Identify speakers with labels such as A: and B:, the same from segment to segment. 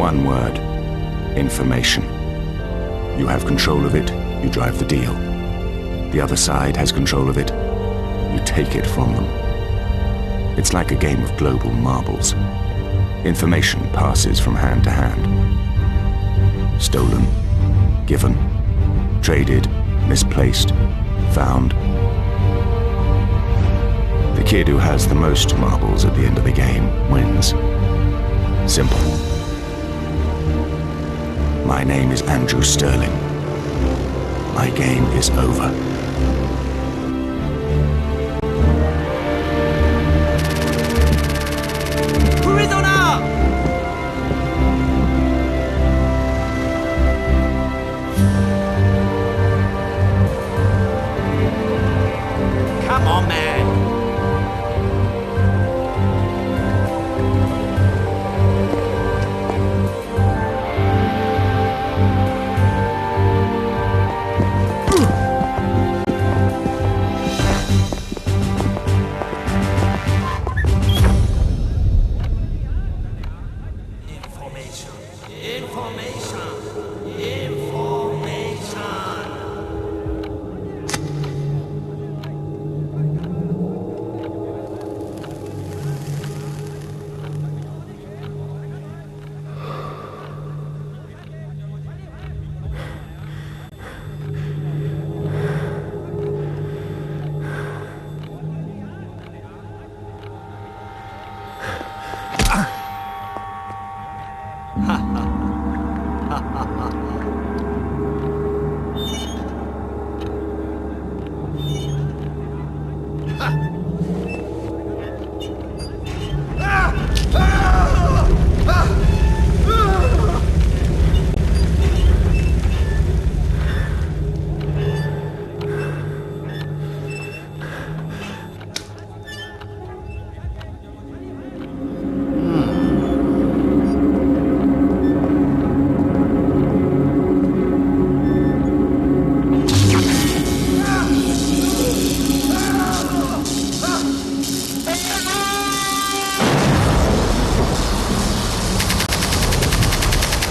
A: One word. Information. You have control of it, you drive the deal. The other side has control of it, you take it from them. It's like a game of global marbles. Information passes from hand to hand. Stolen, given, traded, misplaced, found. The kid who has the most marbles at the end of the game wins. Simple. My name is Andrew Sterling. My game is over.
B: Come on, man.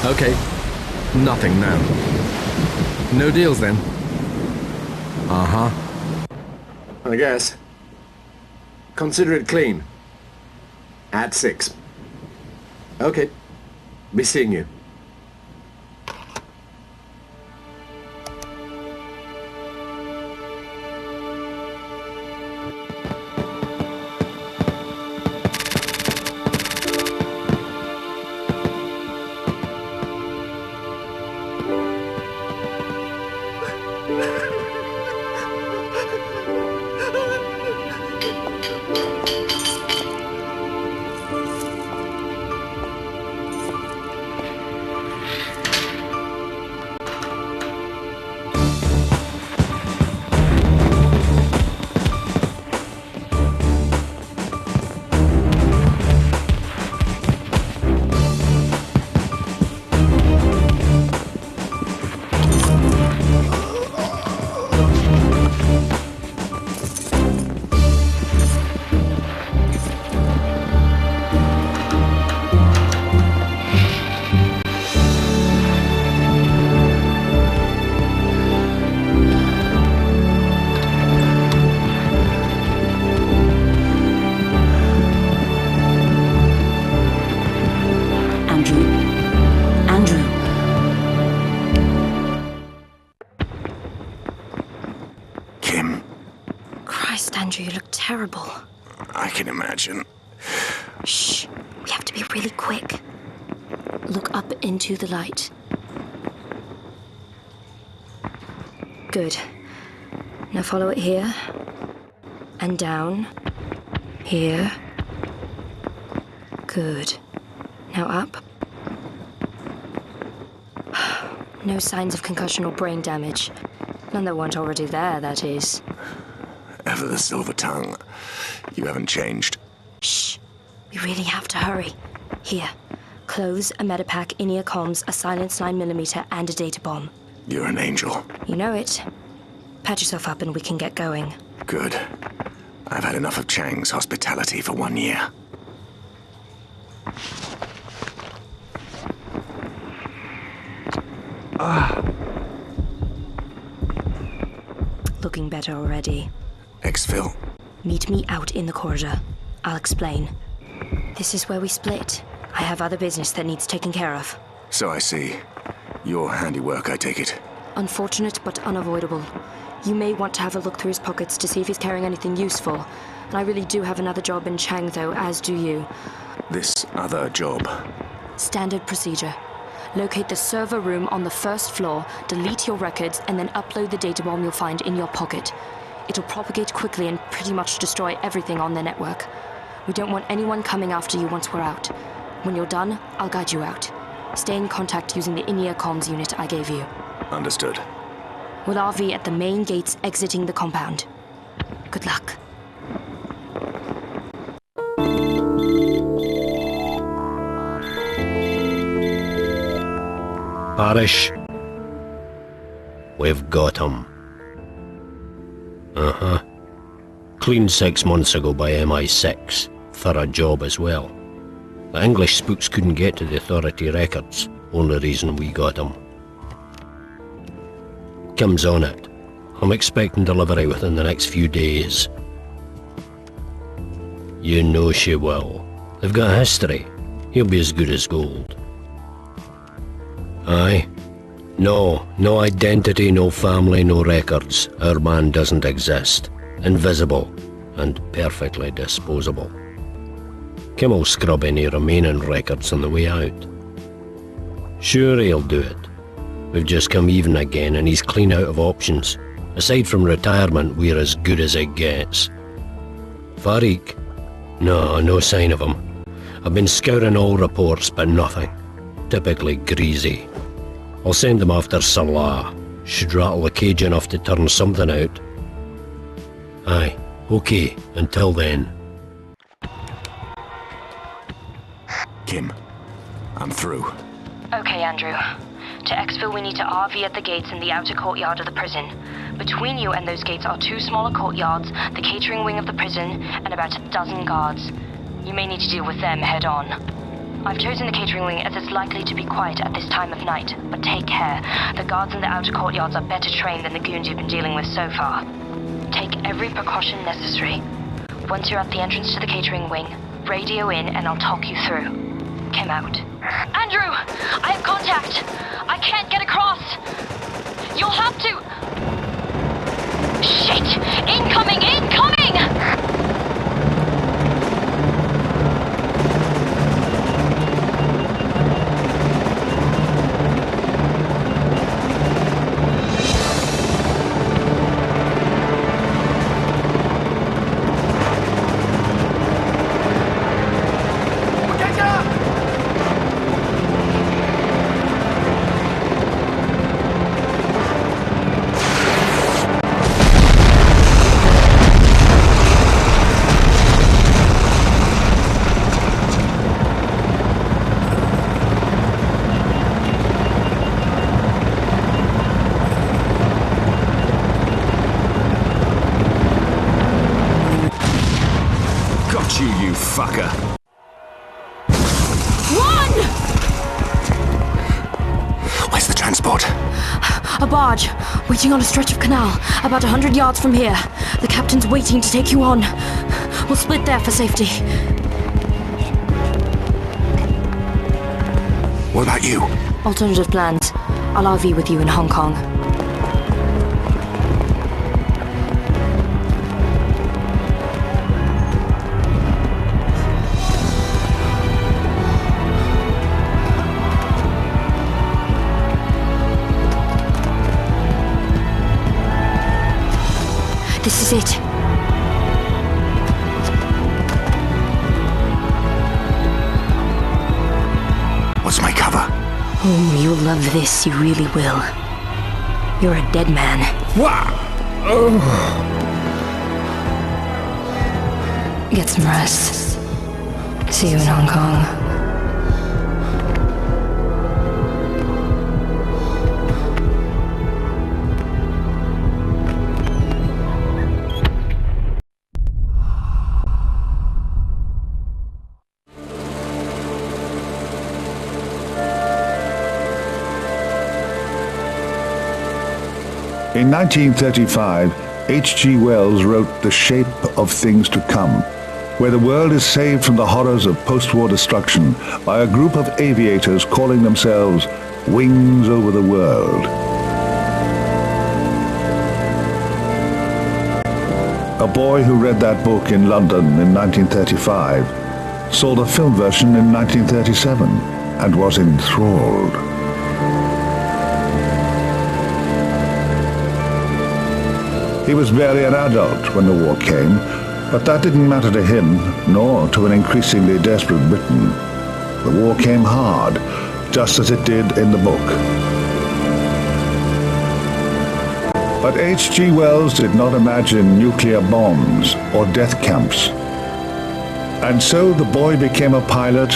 C: Okay. Nothing now. No deals then? Uh-huh.
D: I guess. Consider it clean. At 6. Okay. Be seeing you.
E: Andrew, you look terrible.
A: I can imagine.
E: Shh. We have to be really quick. Look up into the light. Good. Now follow it here. And down. Here. Good. Now up. No signs of concussion or brain damage. None that weren't already there, that is.
A: Ever the silver tongue. You haven't changed.
E: Shh. We really have to hurry. Here. Clothes, a medipack, in-ear comms, a silenced 9mm, and a data bomb.
A: You're an angel.
E: You know it. Patch yourself up and we can get going.
A: Good. I've had enough of Chang's hospitality for 1 year.
E: looking better already.
A: Exfil.
E: Meet me out in the corridor. I'll explain. This is where we split. I have other business that needs taken care of.
A: So I see. Your handiwork, I take it.
E: Unfortunate, but unavoidable. You may want to have a look through his pockets to see if he's carrying anything useful. And I really do have another job in Chang, though, as do you.
A: This other job.
E: Standard procedure. Locate the server room on the first floor, delete your records, and then upload the data bomb you'll find in your pocket. It'll propagate quickly and pretty much destroy everything on the network. We don't want anyone coming after you once we're out. When you're done, I'll guide you out. Stay in contact using the in-ear comms unit I gave you.
A: Understood.
E: We'll RV at the main gates exiting the compound. Good luck.
F: Parish. We've got him. Uh-huh. Clean 6 months ago by MI6. Thorough job as well. The English spooks couldn't get to the authority records. Only reason we got him. Kim's on it. I'm expecting delivery within the next few days. You know she will. They've got a history. He'll be as good as gold. Aye. No identity, no family, no records. Our man doesn't exist. Invisible and perfectly disposable. Kim will scrub any remaining records on the way out. Sure, he'll do it. We've just come even again and he's clean out of options. Aside from retirement, we're as good as it gets. Farik? No sign of him. I've been scouring all reports, but nothing. Typically greasy. I'll send him after Salah. Should rattle the cage enough to turn something out. Aye, okay, until then.
A: Kim, I'm through.
E: Okay, Andrew. To exfil, we need to RV at the gates in the outer courtyard of the prison. Between you and those gates are 2 smaller courtyards, the catering wing of the prison, and about a dozen guards. You may need to deal with them head on. I've chosen the catering wing as it's likely to be quiet at this time of night, but take care. The guards in the outer courtyards are better trained than the goons you've been dealing with so far. Take every precaution necessary. Once you're at the entrance to the catering wing, radio in and I'll talk you through. Kim out. Andrew! I have contact! I can't get across! You'll have to... Shit! Incoming! Incoming!
A: You fucker.
E: Run!
A: Where's the transport?
E: A barge, waiting on a stretch of canal, about 100 yards from here. The captain's waiting to take you on. We'll split there for safety.
A: What about you?
E: Alternative plans. I'll RV with you in Hong Kong. This is it.
A: What's my cover?
E: Oh, you'll love this, you really will. You're a dead man.
A: What? Oh.
E: Get some rest. See you in Hong Kong.
G: In 1935, H.G. Wells wrote The Shape of Things to Come, where the world is saved from the horrors of post-war destruction by a group of aviators calling themselves Wings Over the World. A boy who read that book in London in 1935 saw the film version in 1937 and was enthralled. He was barely an adult when the war came, but that didn't matter to him, nor to an increasingly desperate Britain. The war came hard, just as it did in the book. But H.G. Wells did not imagine nuclear bombs or death camps. And so the boy became a pilot,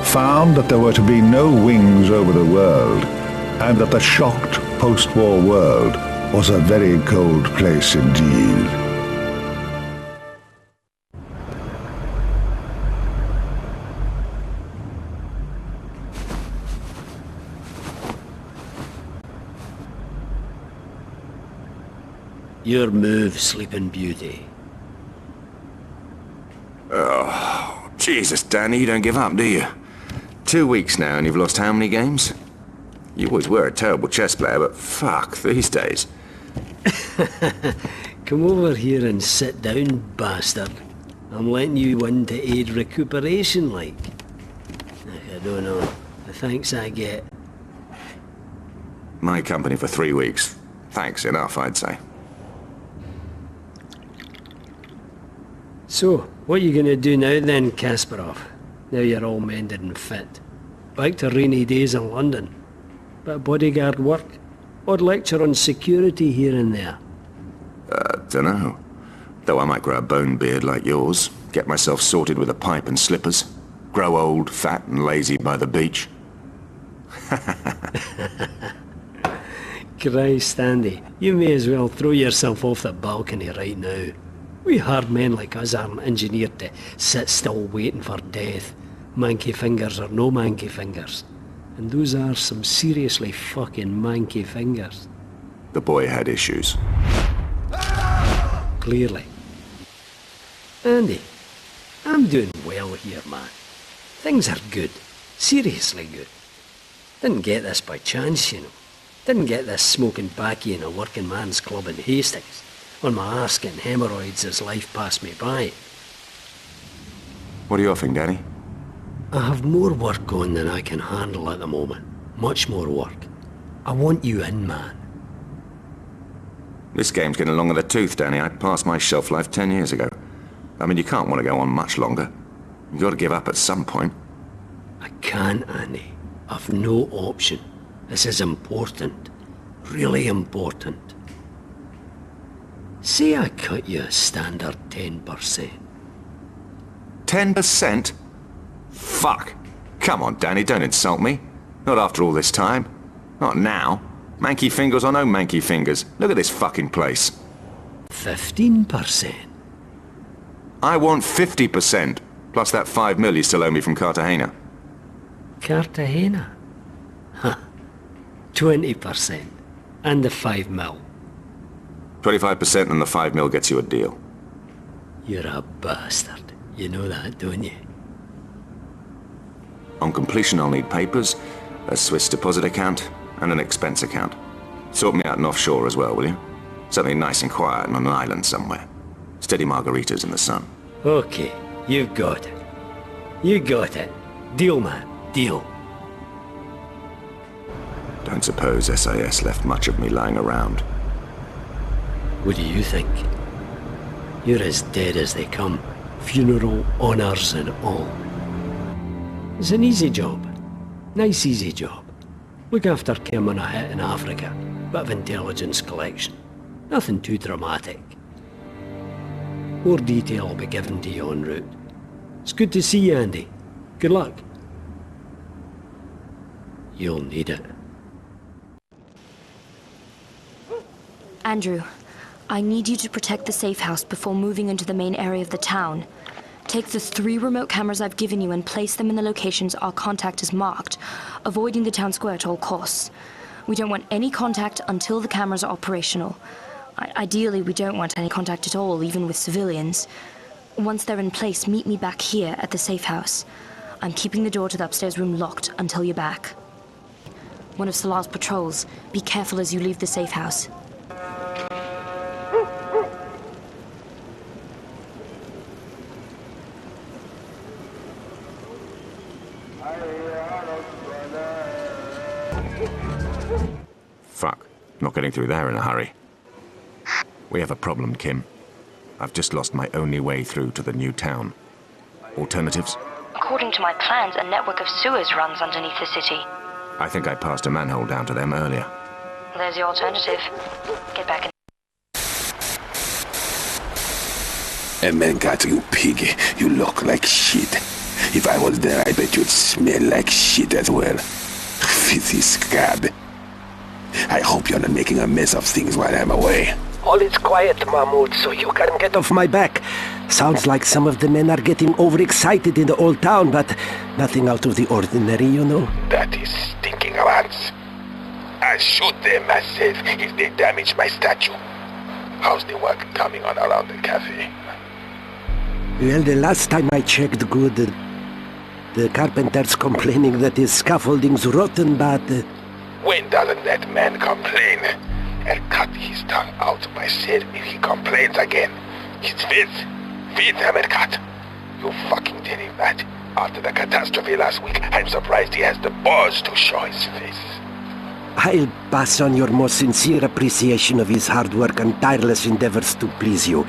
G: found that there were to be no wings over the world, and that the shocked post-war world was a very cold place indeed.
F: Your move, Sleeping Beauty.
A: Oh, Jesus, Danny, you don't give up, do you? 2 weeks now and you've lost how many games? You always were a terrible chess player, but fuck, these days.
F: Come over here and sit down, bastard. I'm letting you in to aid recuperation, like. I don't know. The thanks I get.
A: My company for 3 weeks. Thanks enough, I'd say.
F: So, what are you gonna do now then, Kasparov? Now you're all mended and fit. Back to rainy days in London. Bit of bodyguard work? Odd lecture on security here and there?
A: Dunno. Though I might grow a bone beard like yours, get myself sorted with a pipe and slippers, grow old, fat and lazy by the beach.
F: Christ, Andy, you may as well throw yourself off the balcony right now. We hard men like us aren't engineered to sit still waiting for death, manky fingers or no manky fingers. And those are some seriously fucking manky fingers.
A: The boy had issues.
F: Clearly. Andy, I'm doing well here, man. Things are good. Seriously good. Didn't get this by chance, you know. Didn't get this smoking baccy in a working man's club in Hastings, on my arse getting hemorrhoids as life passed me by.
A: What are you offering, Danny?
F: I have more work on than I can handle at the moment. Much more work. I want you in, man.
A: This game's getting long in the tooth, Danny. I passed my shelf life 10 years ago. I mean, you can't want to go on much longer. You've got to give up at some point.
F: I can't, Andy. I've no option. This is important. Really important. Say I cut you a standard 10%.
A: 10%? Fuck. Come on, Danny, don't insult me. Not after all this time. Not now. Manky fingers or no manky fingers. Look at this fucking place.
F: 15%.
A: I want 50%. Plus that 5 mil you still owe me from Cartagena.
F: Cartagena? Huh. 20%. And the 5 mil.
A: 25% and the 5 mil gets you a deal.
F: You're a bastard. You know that, don't you?
A: On completion, I'll need papers, a Swiss deposit account, and an expense account. Sort me out an offshore as well, will you? Something nice and quiet on an island somewhere. Steady margaritas in the sun.
F: Okay, you've got it. You got it. Deal, man. Deal.
A: Don't suppose SIS left much of me lying around.
F: What do you think? You're as dead as they come. Funeral, honours and all. It's an easy job. Nice easy job. Look after Kim on a hit in Africa. Bit of intelligence collection. Nothing too dramatic. More detail will be given to you en route. It's good to see you, Andy. Good luck. You'll need it.
E: Andrew, I need you to protect the safe house before moving into the main area of the town. Take the 3 remote cameras I've given you and place them in the locations our contact is marked, avoiding the town square at all costs. We don't want any contact until the cameras are operational. Ideally, we don't want any contact at all, even with civilians. Once they're in place, meet me back here at the safe house. I'm keeping the door to the upstairs room locked until you're back. One of Salar's patrols. Be careful as you leave the safe house.
A: Fuck. Not getting through there in a hurry. We have a problem, Kim. I've just lost my only way through to the new town. Alternatives?
E: According to my plans, a network of sewers runs underneath the city.
A: I think I passed a manhole down to them earlier.
E: There's the alternative. Get back in.
H: Emenkat, you pig. You look like shit. If I was there, I bet you'd smell like shit as well. Fizzy scab. I hope you're not making a mess of things while I'm away.
I: All is quiet, Mahmoud, so you can get off my back. Sounds like some of the men are getting overexcited in the old town, but nothing out of the ordinary, you know.
H: That is stinking rats. I'll shoot them myself if they damage my statue. How's the work coming on around the cafe?
I: Well, the last time I checked good, the carpenter's complaining that his scaffolding's rotten, but...
H: When doesn't that man complain? I'll cut his tongue out myself if he complains again. It's Fizz, Emenkat. You fucking tell him that. After the catastrophe last week, I'm surprised he has the balls to show his face.
I: I'll pass on your most sincere appreciation of his hard work and tireless endeavors to please you.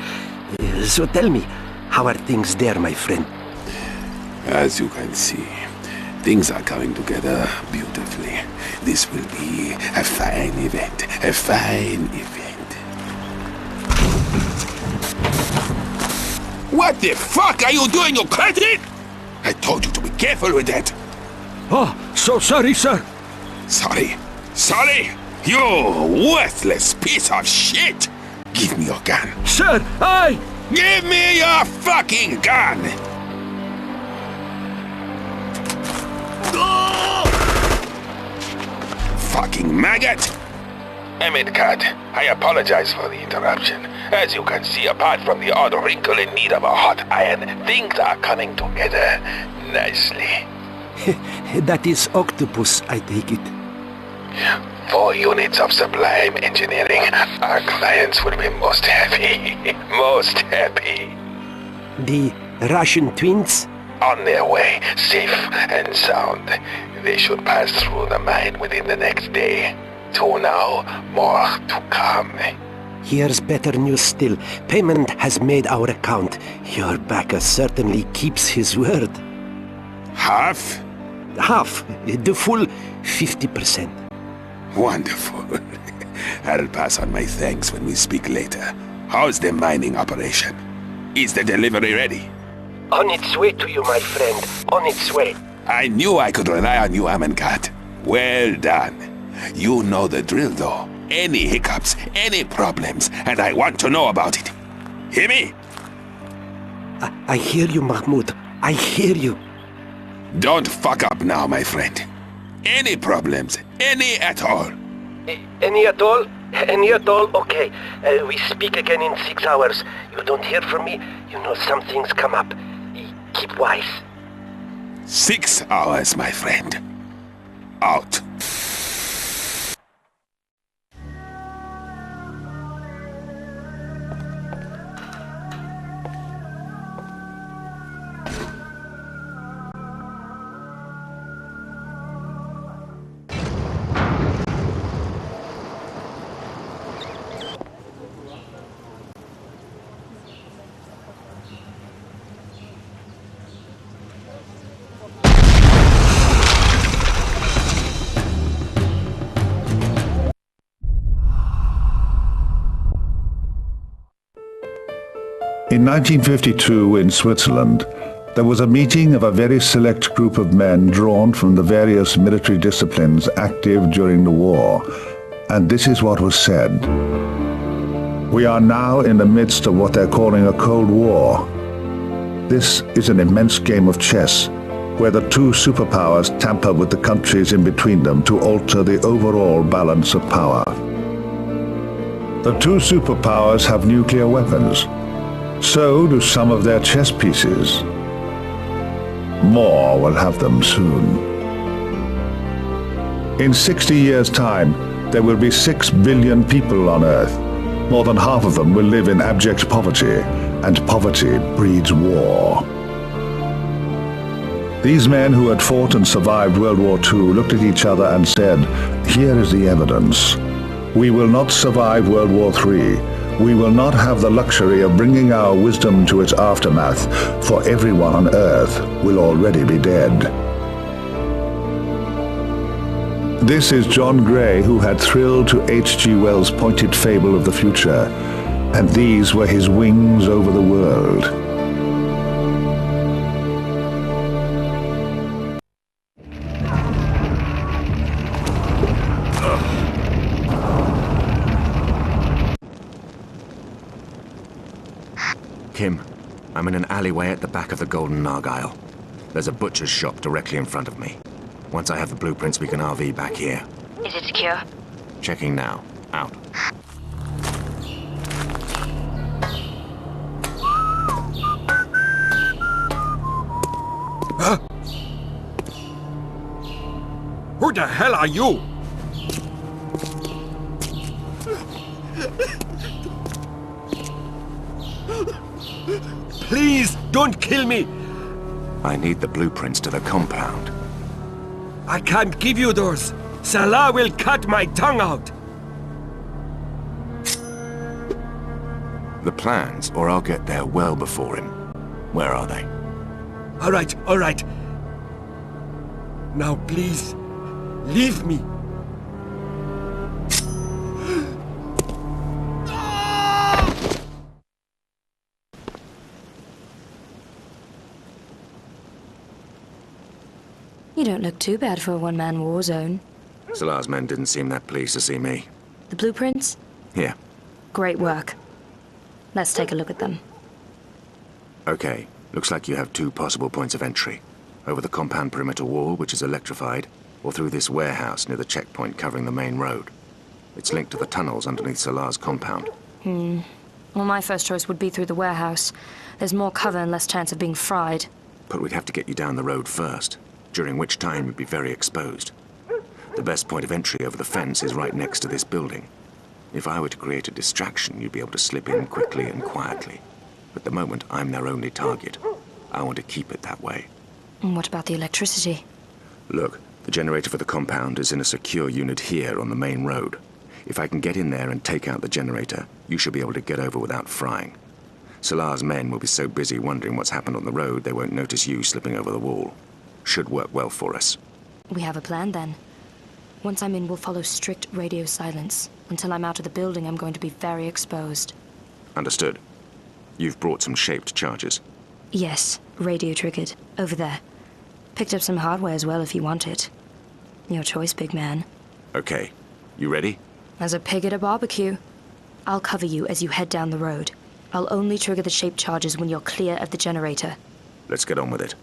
I: So tell me, how are things there, my friend?
H: As you can see, things are coming together beautifully. This will be a fine event. A fine event. What the fuck are you doing, you cretin? I told you to be careful with that.
I: Oh, so sorry, sir.
H: Sorry? Sorry? You worthless piece of shit! Give me your gun.
I: Sir, I...
H: Give me your fucking gun! Fucking maggot! Emenkat, I apologize for the interruption. As you can see, apart from the odd wrinkle in need of a hot iron, things are coming together nicely.
I: That is octopus, I take it.
H: 4 units of sublime engineering. Our clients will be most happy. Most happy.
I: The Russian twins?
H: On their way, safe and sound. They should pass through the mine within the next day. 2 now, more to come.
I: Here's better news still. Payment has made our account. Your backer certainly keeps his word.
H: Half?
I: Half. The full 50%.
H: Wonderful. I'll pass on my thanks when we speak later. How's the mining operation? Is the delivery ready?
I: On its way to you, my friend. On its way.
H: I knew I could rely on you, Emenkat. Well done. You know the drill, though. Any hiccups, any problems, and I want to know about it. Hear me?
I: I hear you, Mahmoud. I hear you.
H: Don't fuck up now, my friend. Any problems, any at all.
I: Any at all? Any at all? Okay. We speak again in 6 hours. You don't hear from me, you know something's come up. Keep wise.
H: 6 hours, my friend. Out.
G: In 1952 in Switzerland, there was a meeting of a very select group of men drawn from the various military disciplines active during the war, and this is what was said. We are now in the midst of what they're calling a Cold War. This is an immense game of chess, where the two superpowers tamper with the countries in between them to alter the overall balance of power. The two superpowers have nuclear weapons. So do some of their chess pieces. More will have them soon. In 60 years' time, there will be 6 billion people on Earth. More than half of them will live in abject poverty, and poverty breeds war. These men who had fought and survived World War II looked at each other and said, "Here is the evidence. We will not survive World War III. We will not have the luxury of bringing our wisdom to its aftermath, for everyone on Earth will already be dead." This is John Gray, who had thrilled to H.G. Wells' pointed fable of the future, and these were his wings over the world.
A: Kim, I'm in an alleyway at the back of the Golden Argyle. There's a butcher's shop directly in front of me. Once I have the blueprints, we can RV back here.
E: Is it secure?
A: Checking now. Out.
B: Huh? Who the hell are you? Please, don't kill me!
A: I need the blueprints to the compound.
B: I can't give you those. Salah will cut my tongue out.
A: The plans, or I'll get there well before him. Where are they?
B: All right. Now please, leave me.
E: You don't look too bad for a one-man war zone.
A: Salah's men didn't seem that pleased to see me.
E: The blueprints?
A: Here.
E: Great work. Let's take a look at them.
A: Okay. Looks like you have 2 possible points of entry. Over the compound perimeter wall, which is electrified, or through this warehouse near the checkpoint covering the main road. It's linked to the tunnels underneath Salah's compound.
E: Well, my first choice would be through the warehouse. There's more cover and less chance of being fried.
A: But we'd have to get you down the road first, during which time you'd be very exposed. The best point of entry over the fence is right next to this building. If I were to create a distraction, you'd be able to slip in quickly and quietly. At the moment, I'm their only target. I want to keep it that way.
E: And what about the electricity?
A: Look, the generator for the compound is in a secure unit here on the main road. If I can get in there and take out the generator, you should be able to get over without frying. Salah's men will be so busy wondering what's happened on the road, they won't notice you slipping over the wall. Should work well for us.
E: We have a plan then. Once I'm in, we'll follow strict radio silence. Until I'm out of the building, I'm going to be very exposed.
A: Understood. You've brought some shaped charges.
E: Yes, radio triggered. Over there. Picked up some hardware as well if you want it. Your choice, big man.
A: Okay. You ready?
E: As a pig at a barbecue. I'll cover you as you head down the road. I'll only trigger the shaped charges when you're clear of the generator.
A: Let's get on with it.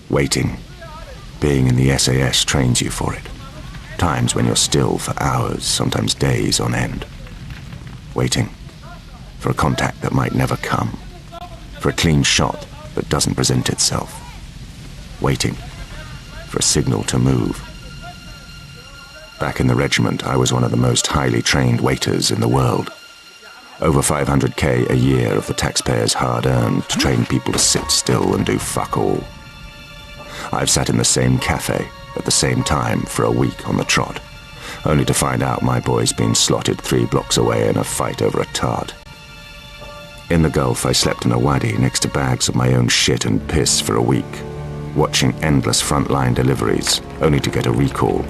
A: Waiting. Being in the SAS trains you for it. Times when you're still for hours, sometimes days on end. Waiting. For a contact that might never come. For a clean shot that doesn't present itself. Waiting. For a signal to move. Back in the regiment, I was one of the most highly trained waiters in the world. Over 500K a year of the taxpayers' hard-earned to train people to sit still and do fuck all. I've sat in the same cafe at the same time for a week on the trot, only to find out my boy's been slotted 3 blocks away in a fight over a tart. In the Gulf, I slept in a wadi next to bags of my own shit and piss for a week, watching endless frontline deliveries, only to get a recall.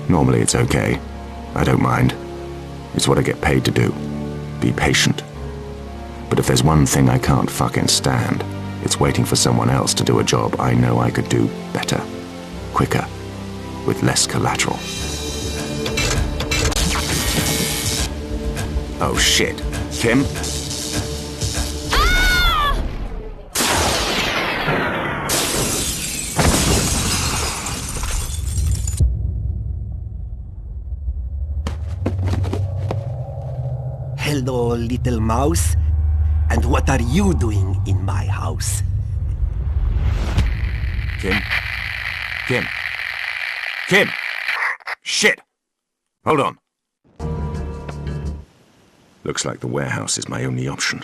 A: Normally it's okay. I don't mind. It's what I get paid to do. Be patient. But if there's one thing I can't fucking stand, it's waiting for someone else to do a job I know I could do better, quicker, with less collateral. Oh shit. Kim?
I: Hello, little mouse. And what are you doing in my house?
A: Kim? Kim? Kim! Shit! Hold on. Looks like the warehouse is my only option.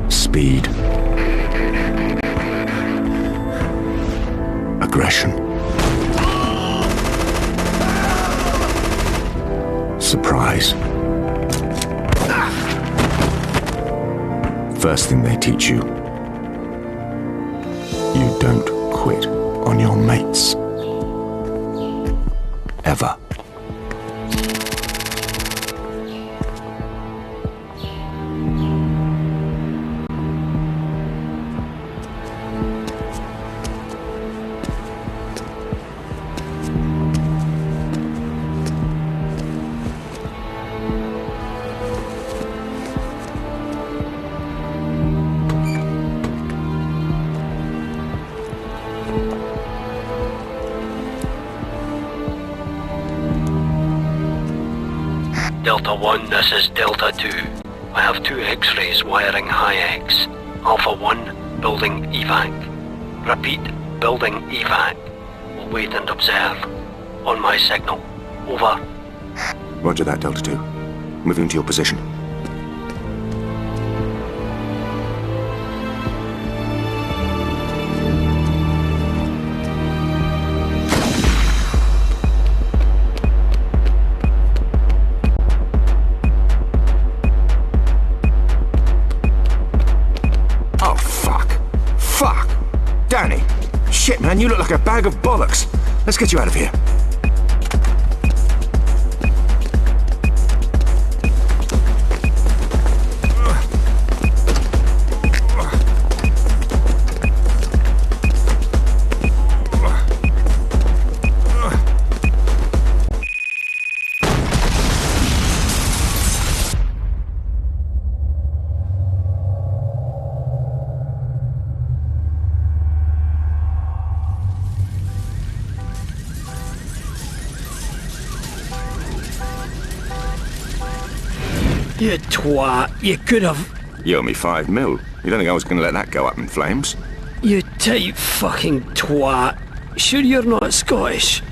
A: Speed. Aggression. Surprise. First thing they teach you, you don't quit on your mates. Ever.
F: Delta 1, this is Delta 2. I have 2 X-rays wiring high X. Alpha 1, building evac. Repeat, building evac. We'll wait and observe. On my signal. Over.
A: Roger that, Delta 2. Moving to your position. Danny! Shit, man, you look like a bag of bollocks. Let's get you out of here.
I: You twat, you could have...
A: You owe me $5 million. You don't think I was going to let that go up in flames?
I: You tight fucking twat. Sure you're not Scottish?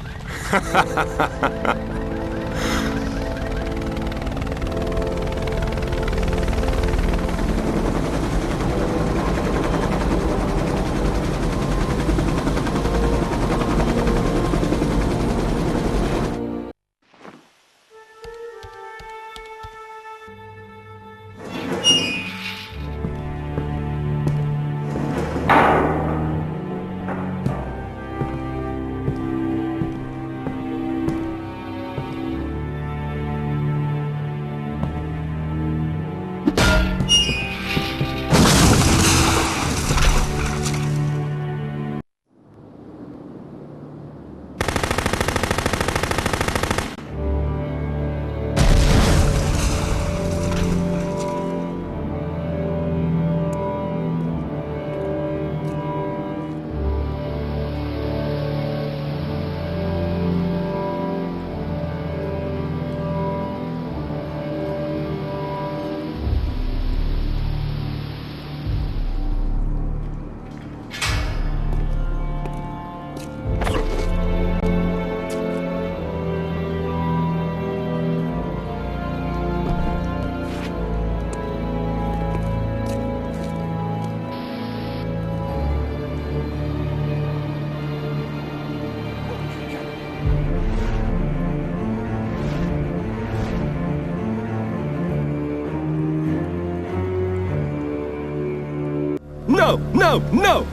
B: No! No! No!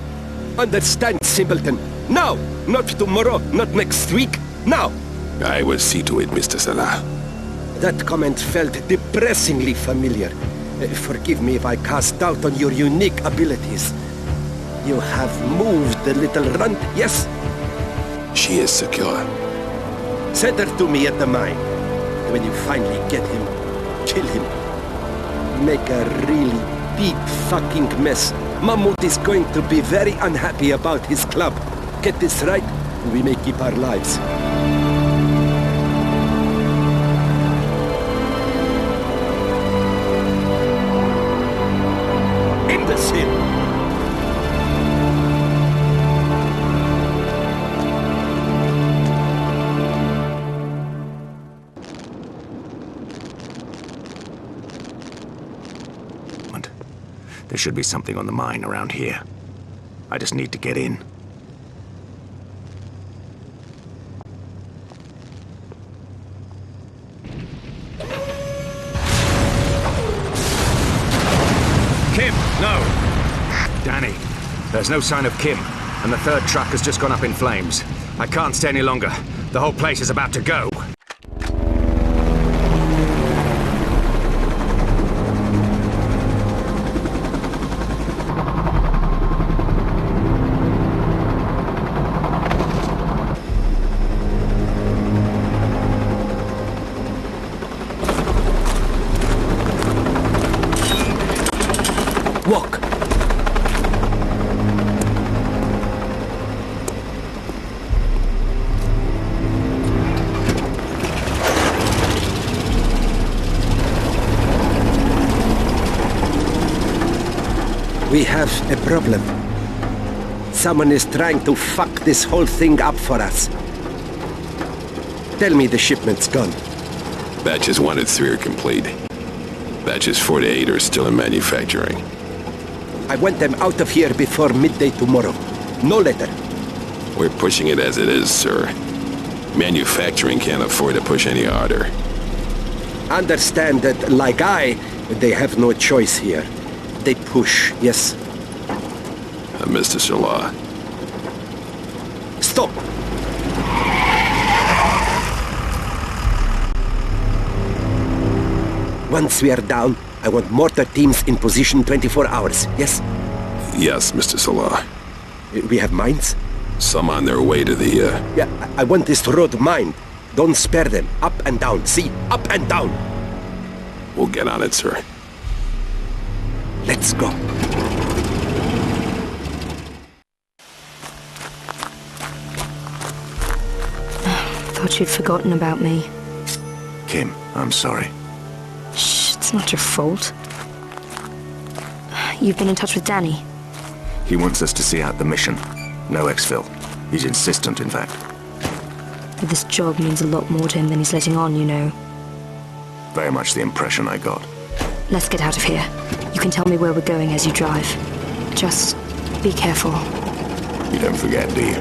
B: Understand, simpleton. Now! Not tomorrow, not next week. Now!
H: I will see to it, Mr. Salah.
I: That comment felt depressingly familiar. Forgive me if I cast doubt on your unique abilities. You have moved the little runt, yes?
H: She is secure.
I: Send her to me at the mine. When you finally get him, kill him. Make a really big fucking mess. Mahmoud is going to be very unhappy about his club. Get this right, we may keep our lives. Imbecile!
A: There should be something on the mine around here. I just need to get in. Kim, no! Danny, there's no sign of Kim, and the third truck has just gone up in flames. I can't stay any longer. The whole place is about to go.
I: Walk! We have a problem. Someone is trying to fuck this whole thing up for us. Tell me the shipment's gone.
H: Batches 1 and 3 are complete. Batches 4 to 8 are still in manufacturing.
I: I want them out of here before midday tomorrow. No letter.
H: We're pushing it as it is, sir. Manufacturing can't afford to push any harder.
I: Understand that, like they have no choice here. They push, yes?
H: Mr. Salah.
I: Stop! Once we are down, I want mortar teams in position 24 hours, yes?
H: Yes, Mr. Salah.
I: We have mines?
H: Some on their way to the,
I: Yeah, I want this road mined. Don't spare them. Up and down. See? Up and down.
H: We'll get on it, sir.
I: Let's go.
E: Thought you'd forgotten about me.
A: Kim, I'm sorry.
E: Shh, it's not your fault. You've been in touch with Danny?
A: He wants us to see out the mission. No exfil. He's insistent, in fact.
E: But this job means a lot more to him than he's letting on, you know.
A: Very much the impression I got.
E: Let's get out of here. You can tell me where we're going as you drive. Just be careful.
A: You don't forget, do you?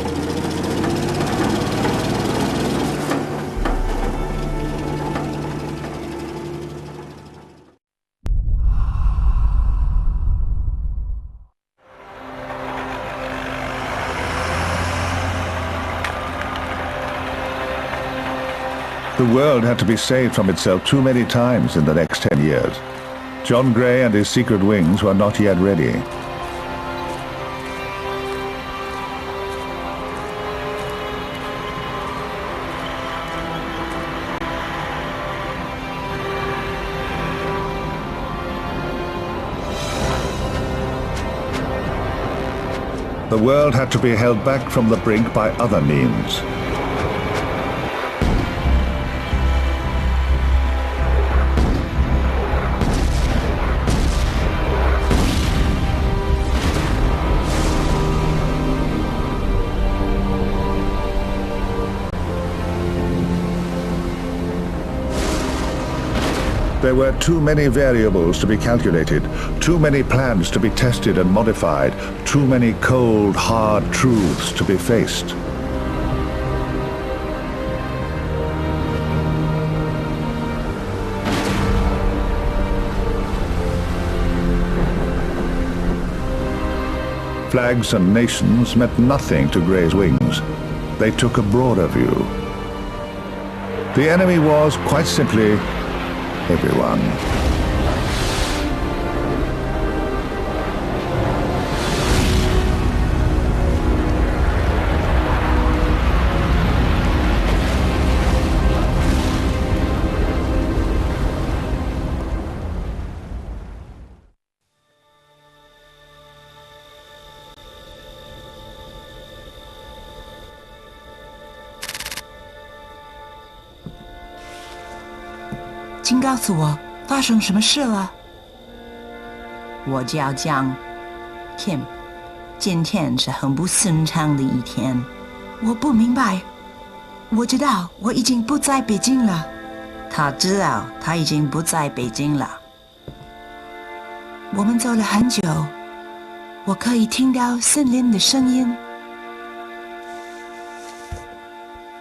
G: The world had to be saved from itself too many times in the next 10 years. John Gray and his secret wings were not yet ready. The world had to be held back from the brink by other means. There were too many variables to be calculated, too many plans to be tested and modified, too many cold, hard truths to be faced. flags and nations meant nothing to Grey's wings. They took a broader view. The enemy was, quite simply, everyone.
J: 请告诉我发生什么事了。我叫江 Kim， 今天是很不顺畅的一天。我不明白。我知道我已经不在北京了。他知道他已经不在北京了。我们走了很久，我可以听到森林的声音。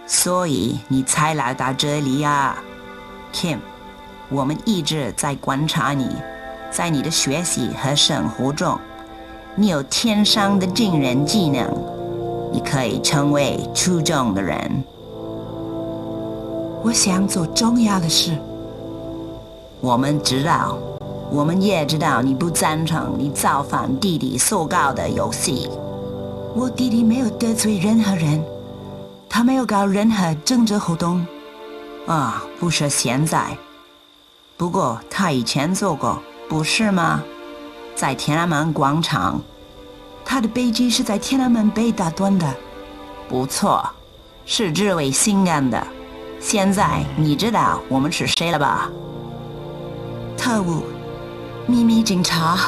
J: 所以你才来到这里啊 ，Kim。我们一直在观察你，在你的学习和生活中，你有天生的惊人技能，你可以成为出众的人。我想做重要的事。我们知道，我们也知道你不赞成你造访弟弟所搞的游戏。我弟弟没有得罪任何人，他没有搞任何政治活动。不是现在。不过他以前做过，不是吗？在天安门广场，他的飞机是在天安门被打断的。不错，是这位性感的。现在你知道我们是谁了吧？特务，秘密警察，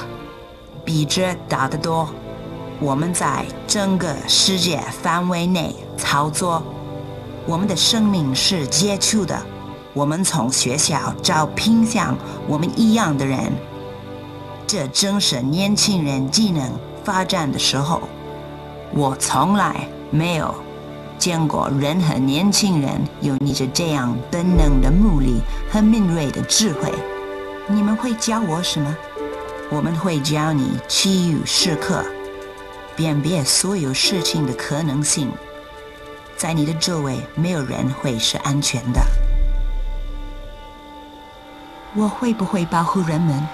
J: 比这大得多。我们在整个世界范围内操作，我们的生命是接触的。我们从学校招聘像我们一样的人，这正是年轻人技能发展的时候。我从来没有见过任何年轻人有你这样本能的目力和敏锐的智慧。你们会教我什么？我们会教你其余时刻，辨别所有事情的可能性。在你的周围，没有人会是安全的。我会不会保护人们，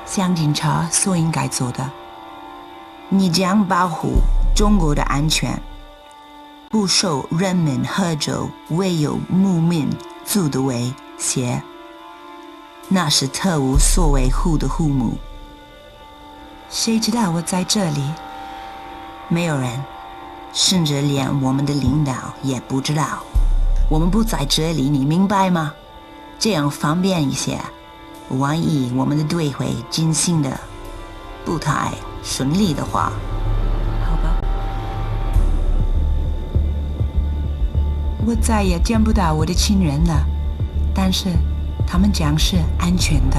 J: 像警察所应该做的？你将保护中国的安全，不受人民合州唯有牧民族的威胁。那是特务所维护的护目。谁知道我在这里？没有人，甚至连我们的领导也不知道。我们不在这里，你明白吗？这样方便一些，万一我们的对会进行的不太顺利的话。好吧，我再也见不到我的亲人了，但是他们将是安全的。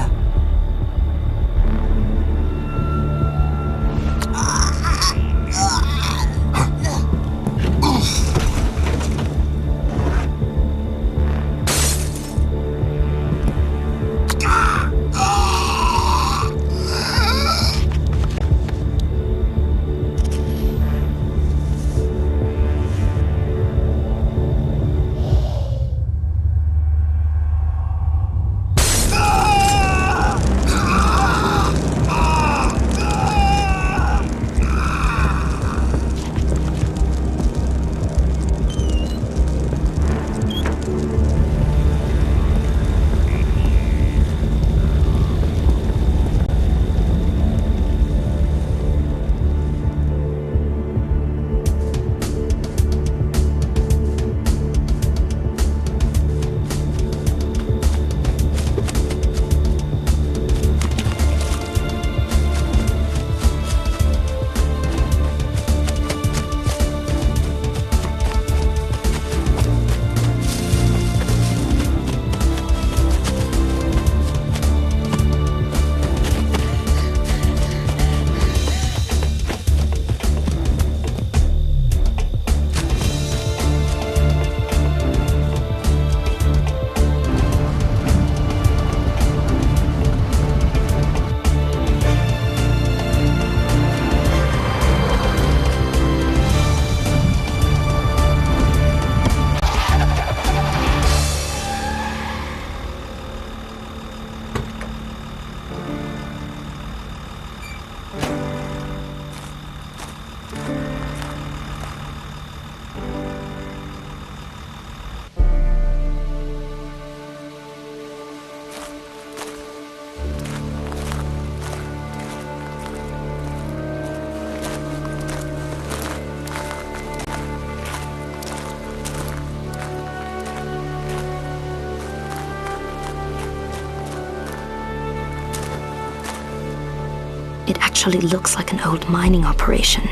E: actually looks like an old mining operation.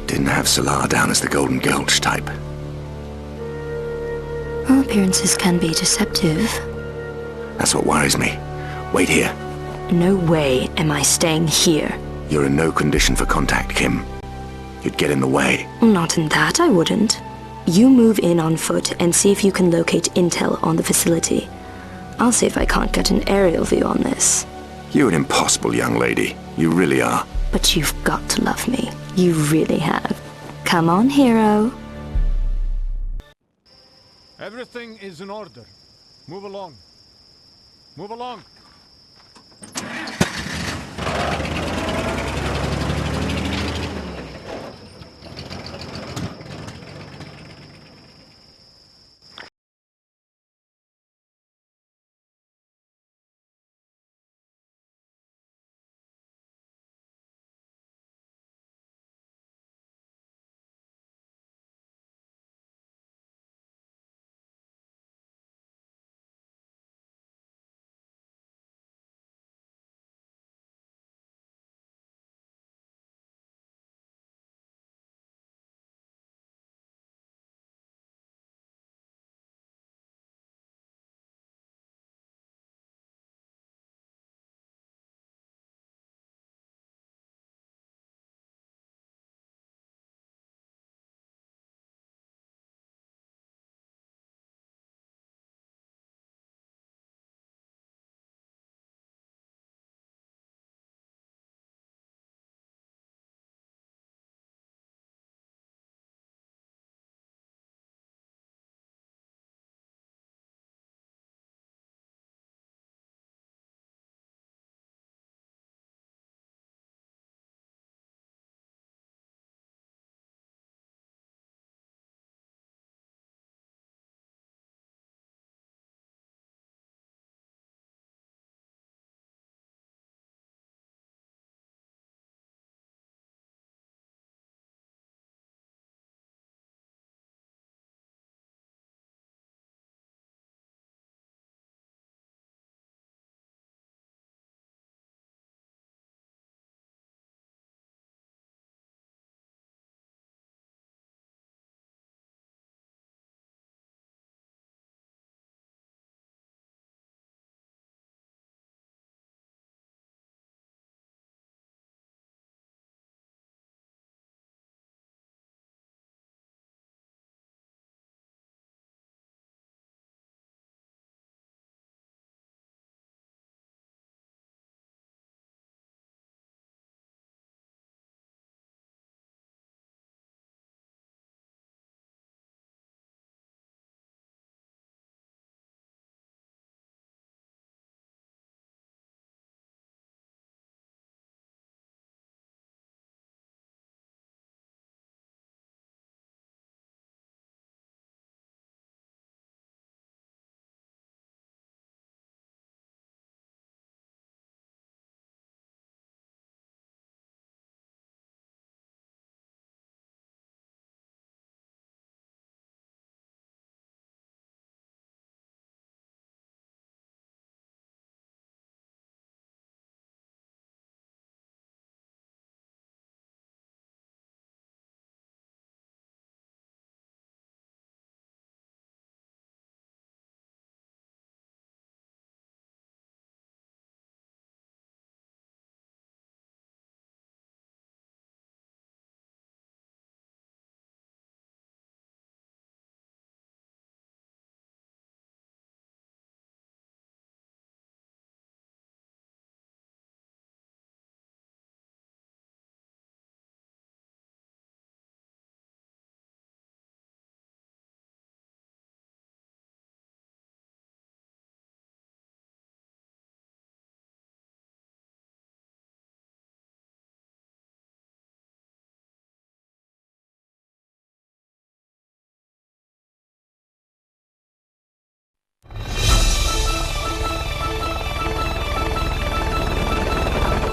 A: Didn't have Salah down as the Golden Gulch type.
E: Well, appearances can be deceptive.
A: That's what worries me. Wait here.
E: No way am I staying here.
A: You're in no condition for contact, Kim. You'd get in the way.
E: Not in that, I wouldn't. You move in on foot and see if you can locate intel on the facility. I'll see if I can't get an aerial view on this.
A: You're an impossible young lady. You really are.
E: But you've got to love me. You really have. Come on, hero.
K: Everything is in order. Move along. Move along.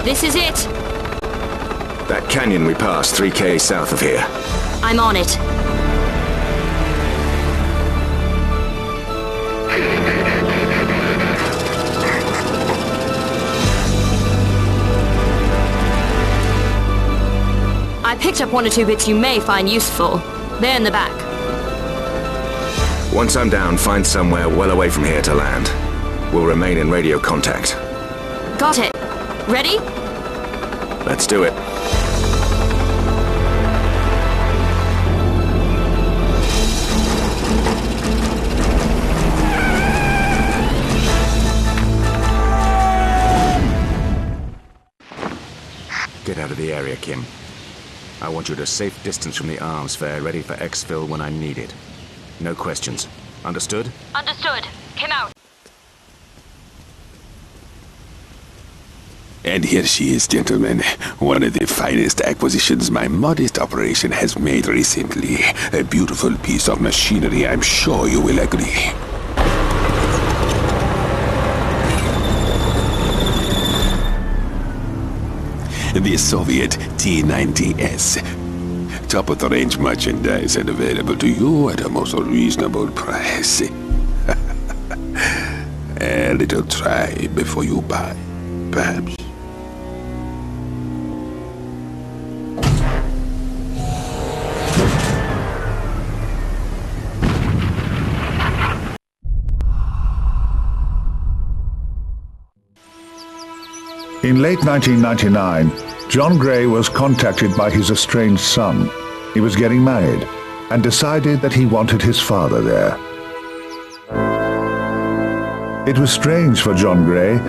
E: This is it!
A: That canyon we passed 3K south of here.
E: I'm on it. picked up 1 or 2 bits you may find useful. They're in the back.
A: Once I'm down, find somewhere well away from here to land. We'll remain in radio contact.
E: Got it. Ready?
A: Let's do it. Get out of the area, Kim. I want you at a safe distance from the arms fair, ready for exfil when I'm needed. No questions. Understood?
E: Understood. Kim out.
H: And here she is, gentlemen. One of the finest acquisitions my modest operation has made recently. A beautiful piece of machinery, I'm sure you will agree. The Soviet T-90S. Top-of-the-range merchandise and available to you at a most reasonable price. A little try before you buy, perhaps.
G: In late 1999, John Gray was contacted by his estranged son. He was getting married and decided that he wanted his father there. It was strange for John Gray.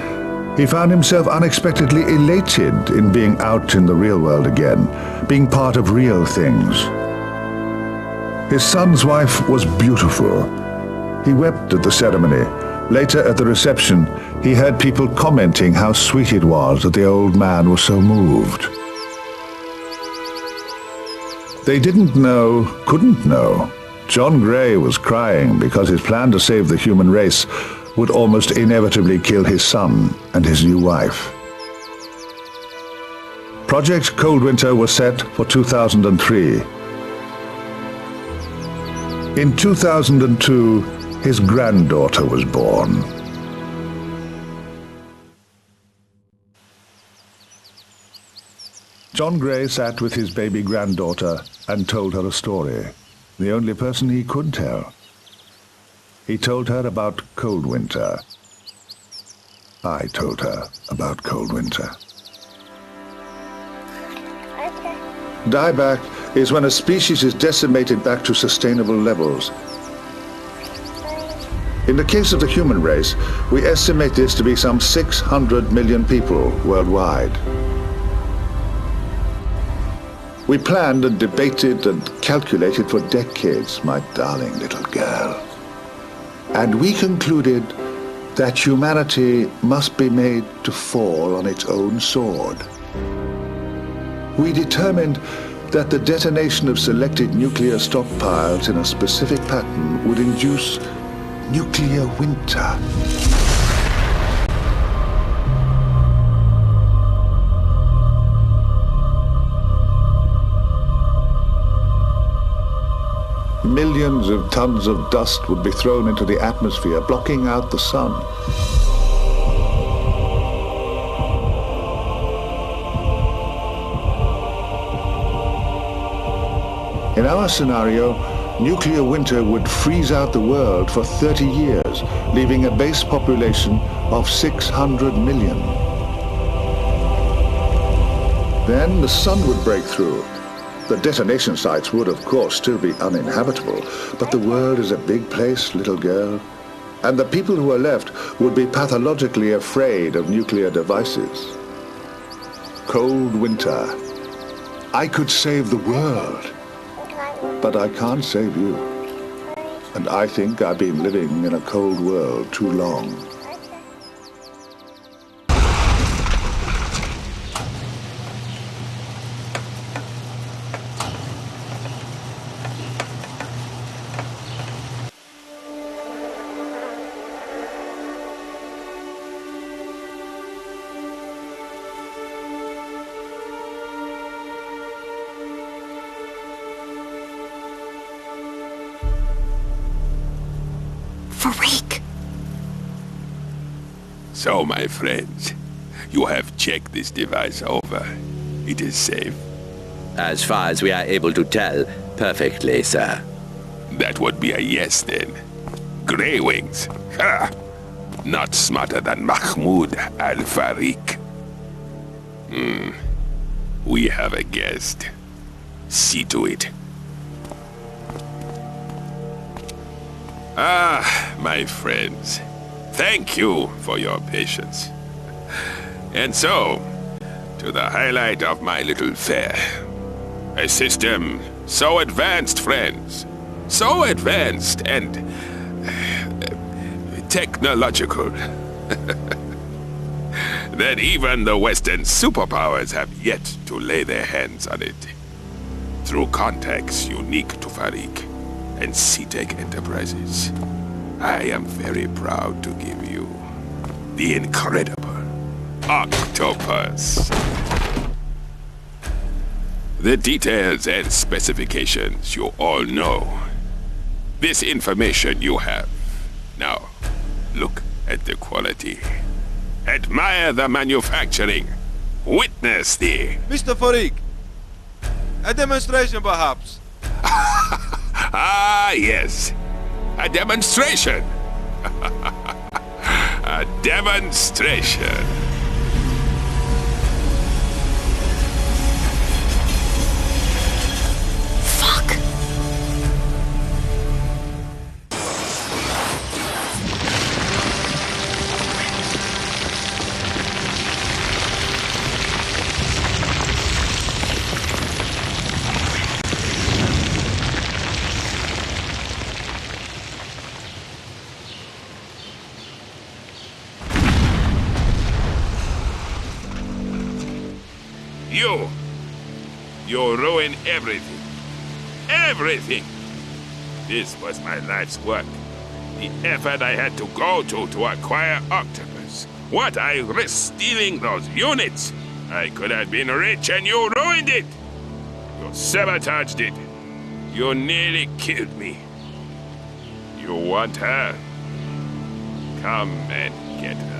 G: He found himself unexpectedly elated in being out in the real world again, being part of real things. His son's wife was beautiful. He wept at the ceremony. Later at the reception, he heard people commenting how sweet it was that the old man was so moved. They didn't know, couldn't know. John Gray was crying because his plan to save the human race would almost inevitably kill his son and his new wife. Project Cold Winter was set for 2003. In 2002, his granddaughter was born. John Gray sat with his baby granddaughter and told her a story, the only person he could tell. He told her about Cold Winter. I told her about Cold Winter. Dieback is when a species is decimated back to sustainable levels. In the case of the human race, we estimate this to be some 600 million people worldwide. We planned and debated and calculated for decades, my darling little girl. And we concluded that humanity must be made to fall on its own sword. We determined that the detonation of selected nuclear stockpiles in a specific pattern would induce nuclear winter. Millions of tons of dust would be thrown into the atmosphere, blocking out the sun. In our scenario, nuclear winter would freeze out the world for 30 years, leaving a base population of 600 million. Then the sun would break through. The detonation sites would, of course, still be uninhabitable, but the world is a big place, little girl. And the people who are left would be pathologically afraid of nuclear devices. Cold winter. I could save the world, but I can't save you. And I think I've been living in a cold world too long.
H: So, my friends, you have checked this device over. It is safe.
L: As far as we are able to tell, perfectly, sir.
H: That would be a yes, then. Grey Wings. Ha! Not smarter than Mahmoud Al-Farik. We have a guest. See to it. Ah, my friends. Thank you for your patience. And so, to the highlight of my little fair. A system so advanced, friends. So advanced and technological that even the Western superpowers have yet to lay their hands on it. Through contacts unique to Farik and C-Tech Enterprises, I am very proud to give you the incredible Octopus. The details and specifications you all know. This information you have. Now, look at the quality. Admire the manufacturing. Witness the...
M: Mr. Farik, a demonstration perhaps?
H: Ah, yes. A demonstration. A demonstration.
J: Fuck.
H: You ruin everything. Everything! This was my life's work. The effort I had to go to acquire Octopus. What I risked stealing those units. I could have been rich and you ruined it. You sabotaged it. You nearly killed me. You want her? Come and get her.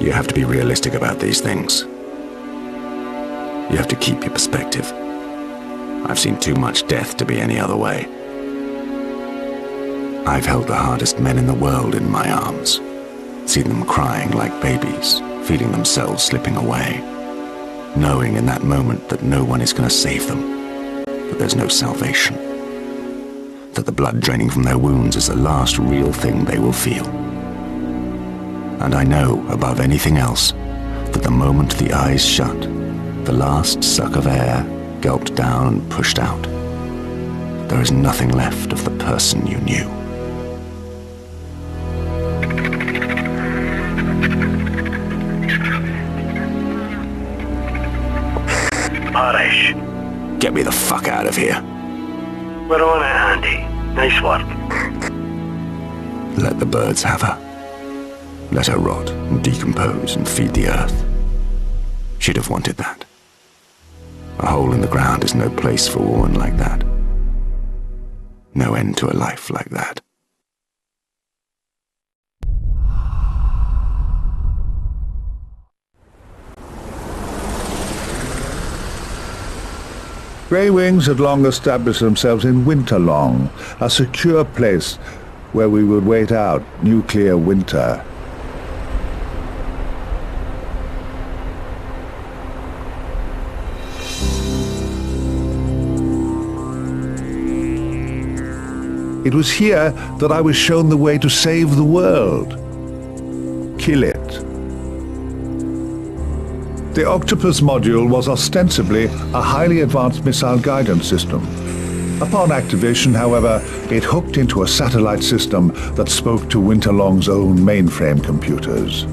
A: You have to be realistic about these things. You have to keep your perspective. I've seen too much death to be any other way. I've held the hardest men in the world in my arms, seen them crying like babies, feeling themselves slipping away, knowing in that moment that no one is going to save them, that there's no salvation, that the blood draining from their wounds is the last real thing they will feel. And I know, above anything else, that the moment the eyes shut, the last suck of air gulped down and pushed out, there is nothing left of the person you knew.
F: Parish.
A: Get me the fuck out of here.
F: We're on it, Andy. Nice work.
A: Let the birds have her. Let her rot and decompose and feed the earth. She'd have wanted that. A hole in the ground is no place for a woman like that. No end to a life like that.
G: Grey Wings had long established themselves in Winterlong, a secure place where we would wait out nuclear winter. It was here that I was shown the way to save the world. Kill it. The Octopus module was ostensibly a highly advanced missile guidance system. Upon activation, however, it hooked into a satellite system that spoke to Winterlong's own mainframe computers.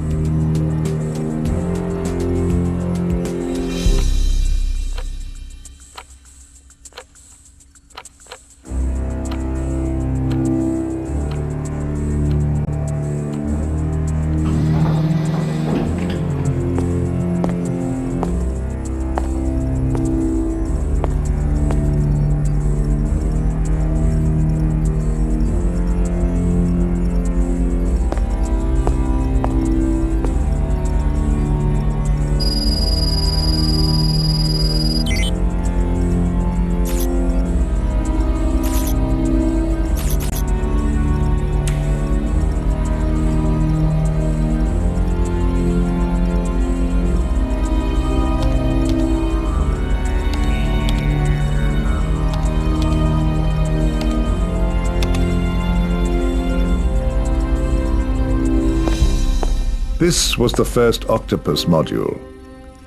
G: This was the first Octopus module.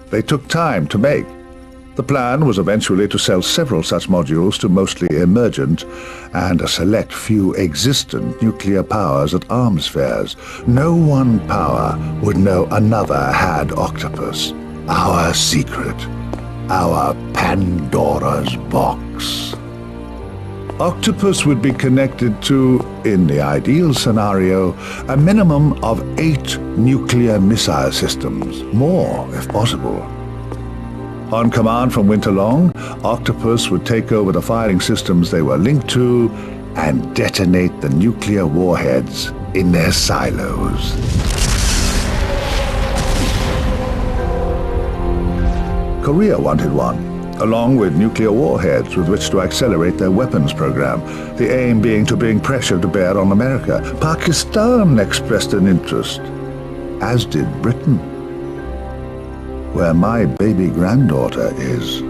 G: They took time to make. The plan was eventually to sell several such modules to mostly emergent and a select few existent nuclear powers at arms fairs. No one power would know another had Octopus. Our secret. Our Pandora's box. Octopus would be connected to, in the ideal scenario, a minimum of 8 nuclear missile systems, more if possible. On command from Winterlong, Octopus would take over the firing systems they were linked to and detonate the nuclear warheads in their silos. Korea wanted one, along with nuclear warheads with which to accelerate their weapons program, the aim being to bring pressure to bear on America. Pakistan expressed an interest, as did Britain, where my baby granddaughter is.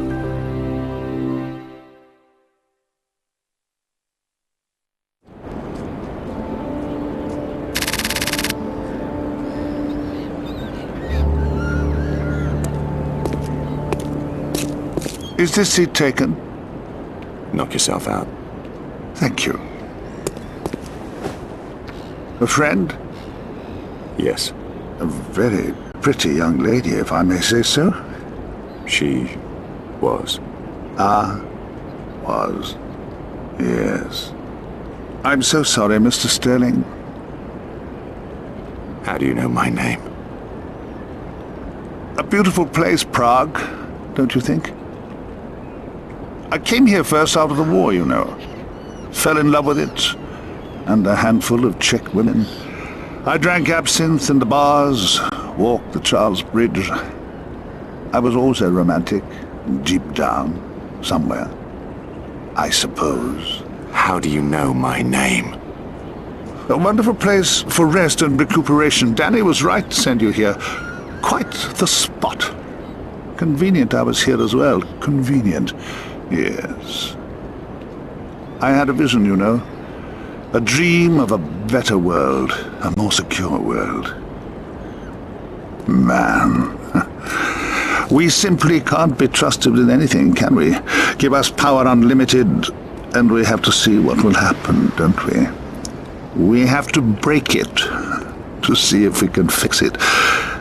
G: Is this seat taken?
A: Knock yourself out.
G: Thank you. A friend?
A: Yes.
G: A very pretty young lady, if I may say so.
A: She was.
G: Was. Yes. I'm so sorry, Mr. Sterling.
A: How do you know my name?
G: A beautiful place, Prague, don't you think? I came here first after the war, you know. Fell in love with it, and a handful of Czech women. I drank absinthe in the bars, walked the Charles Bridge. I was also romantic, deep down, somewhere, I suppose.
A: How do you know my name?
G: A wonderful place for rest and recuperation. Danny was right to send you here. Quite the spot. Convenient I was here as well. Convenient. Yes. I had a vision, you know. A dream of a better world, a more secure world. Man, we simply can't be trusted with anything, can we? Give us power unlimited, and we have to see what will happen, don't we? We have to break it, to see if we can fix it.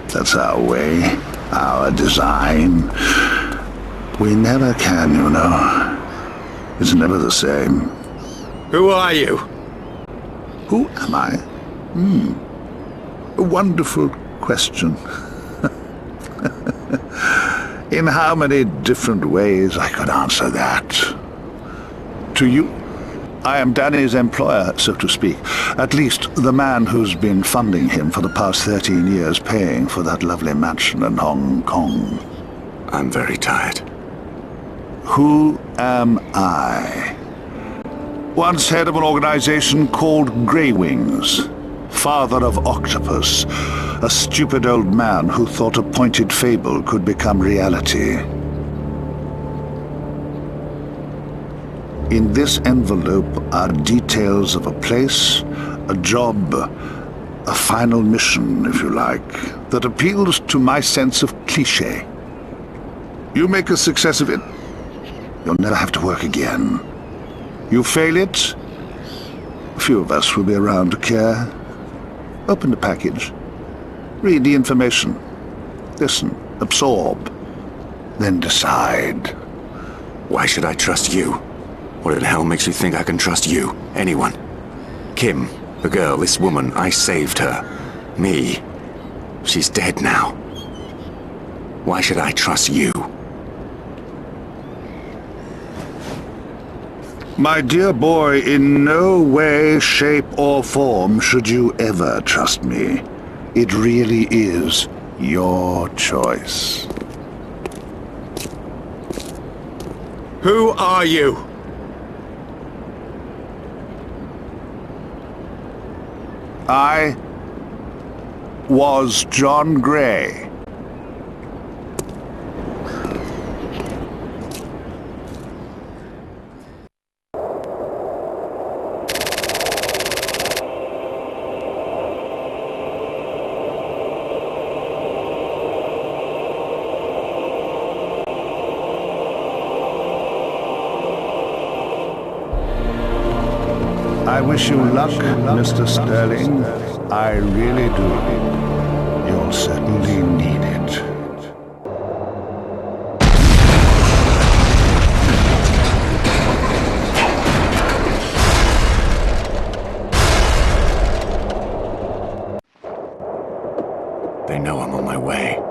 G: That's our way, our design. We never can, you know. It's never the same.
I: Who are you?
G: Who am I? A wonderful question. In how many different ways I could answer that? To you, I am Danny's employer, so to speak. At least the man who's been funding him for the past 13 years, paying for that lovely mansion in Hong Kong.
A: I'm very tired.
G: Who am I? Once head of an organization called Grey Wings. Father of Octopus. A stupid old man who thought a pointed fable could become reality. In this envelope are details of a place, a job, a final mission, if you like, that appeals to my sense of cliché. You make a success of it, you'll never have to work again. You fail it, few of us will be around to care. Open the package, read the information, listen, absorb, then decide.
A: Why should I trust you? What in hell makes you think I can trust you? Anyone? Kim, the girl, this woman, I saved her. Me. She's dead now. Why should I trust you?
G: My dear boy, in no way, shape, or form should you ever trust me. It really is your choice.
I: Who are you?
G: I was John Gray. I wish you luck, Mr. Sterling. I really do. You'll certainly need it.
A: They know I'm on my way.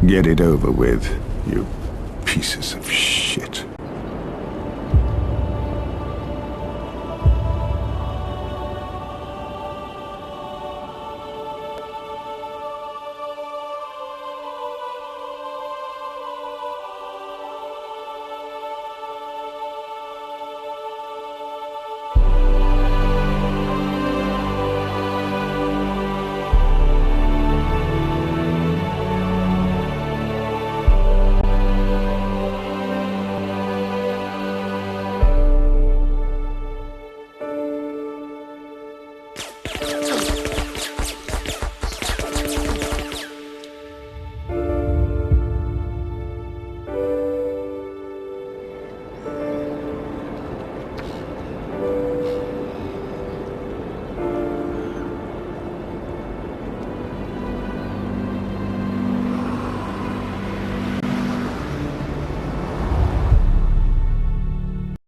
G: Get it over with, you pieces of shit.